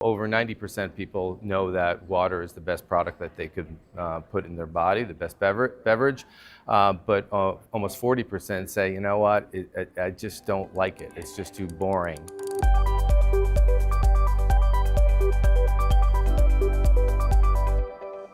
Over 90% people know that water is the best product that they could put in their body, the best beverage. But almost 40% say, you know what, I just don't like it. It's just too boring.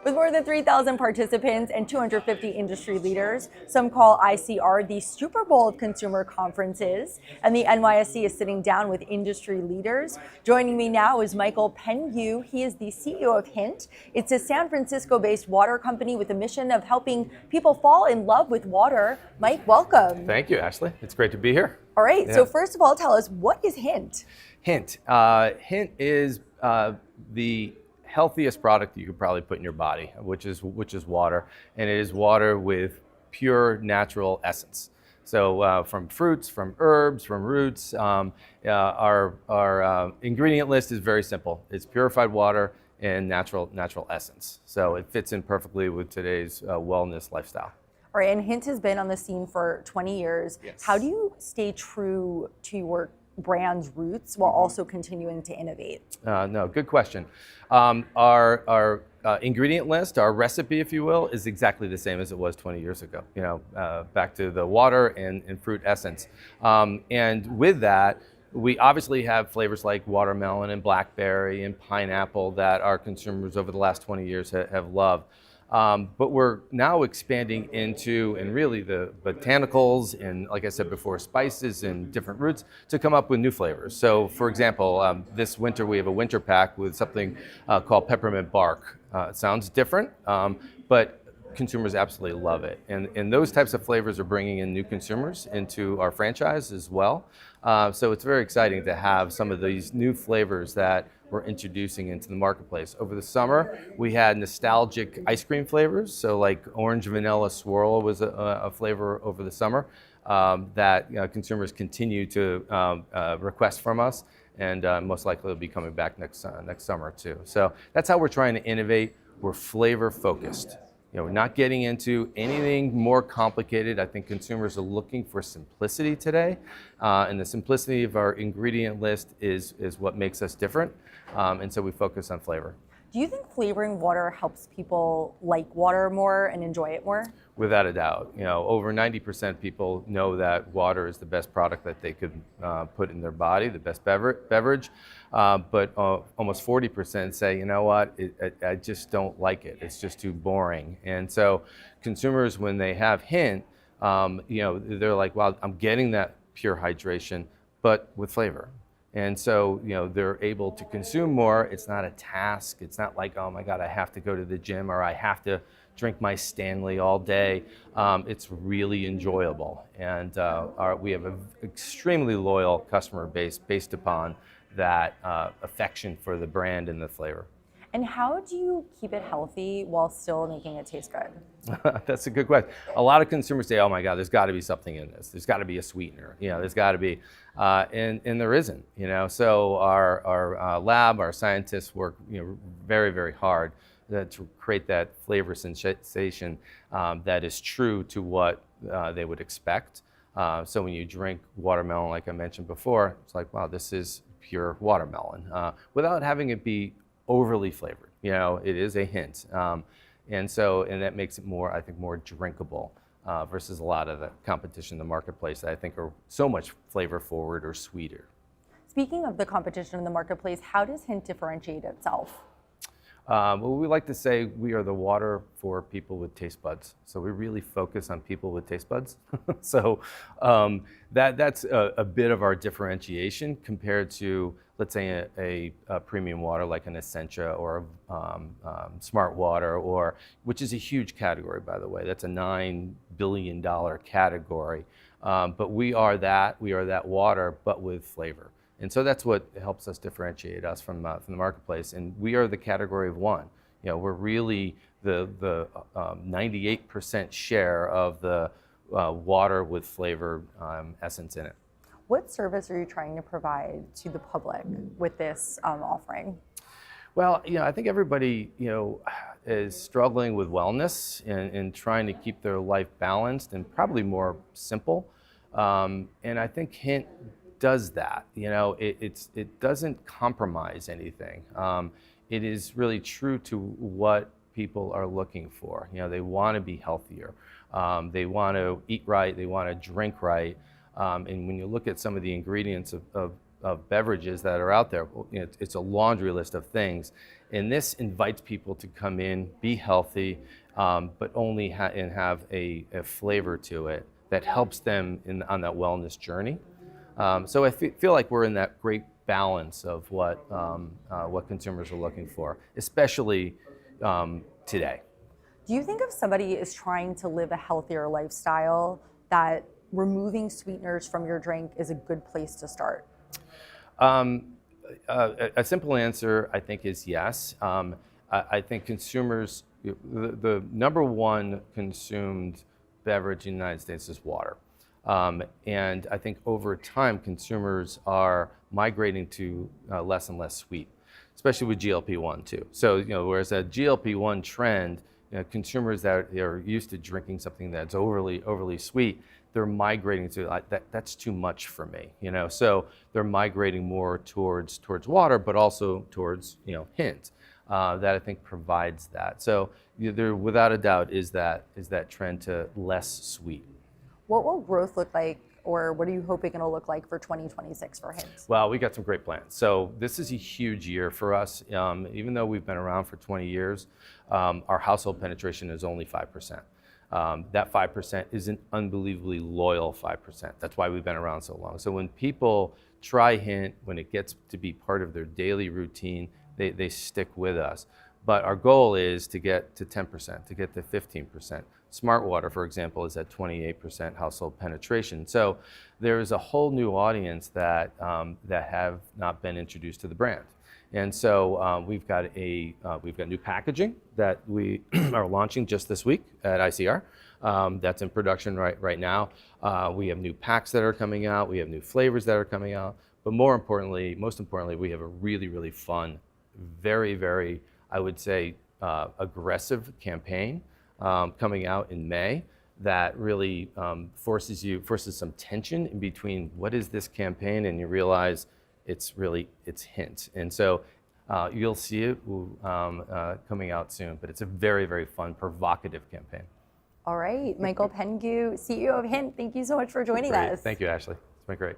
With more than 3,000 participants and 250 industry leaders, some call ICR the Super Bowl of consumer conferences, and the NYSE is sitting down with industry leaders. Joining me now is Michael Pengue. He is the CEO of Hint. It's a San Francisco-based water company with a mission of helping people fall in love with water. Mike, welcome. Thank you, Ashley. It's great to be here. All right, so first of all, tell us, what is Hint? Hint is the healthiest product you could probably put in your body, which is water, and it is water with pure natural essence. So from fruits, from herbs, from roots. Our ingredient list is very simple. It's purified water and natural essence. So it fits in perfectly with today's wellness lifestyle. All right, and Hint has been on the scene for 20 years. Yes. How do you stay true to your brand's roots while also continuing to innovate? No, good question. Our ingredient list, our recipe, if you will, is exactly the same as it was 20 years ago. You know, back to the water and fruit essence. And with that, we obviously have flavors like watermelon and blackberry and pineapple that our consumers over the last 20 years have loved. But we're now expanding into, and really the botanicals and, like I said before, spices and different roots to come up with new flavors. So for example, this winter we have a winter pack with something called peppermint bark. It sounds different, but consumers absolutely love it. And those types of flavors are bringing in new consumers into our franchise as well. So it's very exciting to have some of these new flavors that we're introducing into the marketplace. Over the summer, we had nostalgic ice cream flavors. So like orange vanilla swirl was a flavor over the summer that consumers continue to request from us, and most likely will be coming back next summer too. So that's how we're trying to innovate. We're flavor focused. You know, we're not getting into anything more complicated. I think consumers are looking for simplicity today, and the simplicity of our ingredient list is what makes us different, and so we focus on flavor. Do you think flavoring water helps people like water more and enjoy it more? Without a doubt. You know, over 90% people know that water is the best product that they could put in their body, the best beverage. But almost 40% say, you know what, I just don't like it. It's just too boring. And so consumers, when they have Hint, you know, they're like, wow, I'm getting that pure hydration, but with flavor. And so, you know, they're able to consume more. It's not a task. It's not like, oh my God, I have to go to the gym or I have to drink my Stanley all day. It's really enjoyable. And we have an extremely loyal customer base based upon that affection for the brand and the flavor. And how do you keep it healthy while still making it taste good? That's a good question. A lot of consumers say, oh my God, there's got to be something in this. There's got to be a sweetener. You know, there's got to be, and there isn't. You know, so our lab, our scientists work, you know, very, very hard to create that flavor sensation that is true to what they would expect. So when you drink watermelon, like I mentioned before, it's like, wow, this is pure watermelon, without having it be overly flavored. You know, it is a hint. And that makes it more, I think, more drinkable versus a lot of the competition in the marketplace that I think are so much flavor forward or sweeter. Speaking of the competition in the marketplace, how does Hint differentiate itself? Well, we like to say we are the water for people with taste buds. So we really focus on people with taste buds. So that's a bit of our differentiation compared to, let's say, a premium water like an Essentia or Smart Water, which is a huge category, by the way. That's a $9 billion category. But we are that water, but with flavor. And so that's what helps us differentiate us from the marketplace. And we are the category of one. You know, we're really the 98% share of the water with flavor essence in it. What service are you trying to provide to the public with this offering? Well, you know, I think everybody, you know, is struggling with wellness and trying to keep their life balanced and probably more simple. And I think Hint does that. It doesn't compromise anything. It is really true to what people are looking for. They want to be healthier. They want to eat right. They want to drink right. And when you look at some of the ingredients of beverages that are out there, it's a laundry list of things. And this invites people to come in, be healthy, but only have a flavor to it that helps them on that wellness journey. So I feel like we're in that great balance of what consumers are looking for, especially today. Do you think if somebody is trying to live a healthier lifestyle, that removing sweeteners from your drink is a good place to start? A simple answer, I think, is yes. I think consumers, the number one consumed beverage in the United States is water. And I think over time, consumers are migrating to less and less sweet, especially with GLP-1 too. So, whereas a GLP-1 trend, consumers that are used to drinking something that's overly sweet, they're migrating to that's too much for me. So they're migrating more towards water, but also towards hint that I think provides that. So there, without a doubt, is that trend to less sweet. What will growth look like, or what are you hoping it'll look like for 2026 for Hint? Well, we got some great plans. So this is a huge year for us. Even though we've been around for 20 years, our household penetration is only 5%. That 5% is an unbelievably loyal 5%. That's why we've been around so long. So when people try Hint, when it gets to be part of their daily routine, they stick with us. But our goal is to get to 10%, to get to 15%. Smart water, for example, is at 28% household penetration. So there is a whole new audience that have not been introduced to the brand. And so we've got new packaging that we are launching just this week at ICR. That's in production right now. We have new packs that are coming out. We have new flavors that are coming out. But most importantly, we have a really fun, very, I would say, aggressive campaign coming out in May that really forces some tension in between what is this campaign, and you realize it's Hint. And so you'll see it coming out soon, but it's a very fun, provocative campaign. All right, Michael Pengue, CEO of Hint, thank you so much for joining us. Thank you, Ashley. It's been great.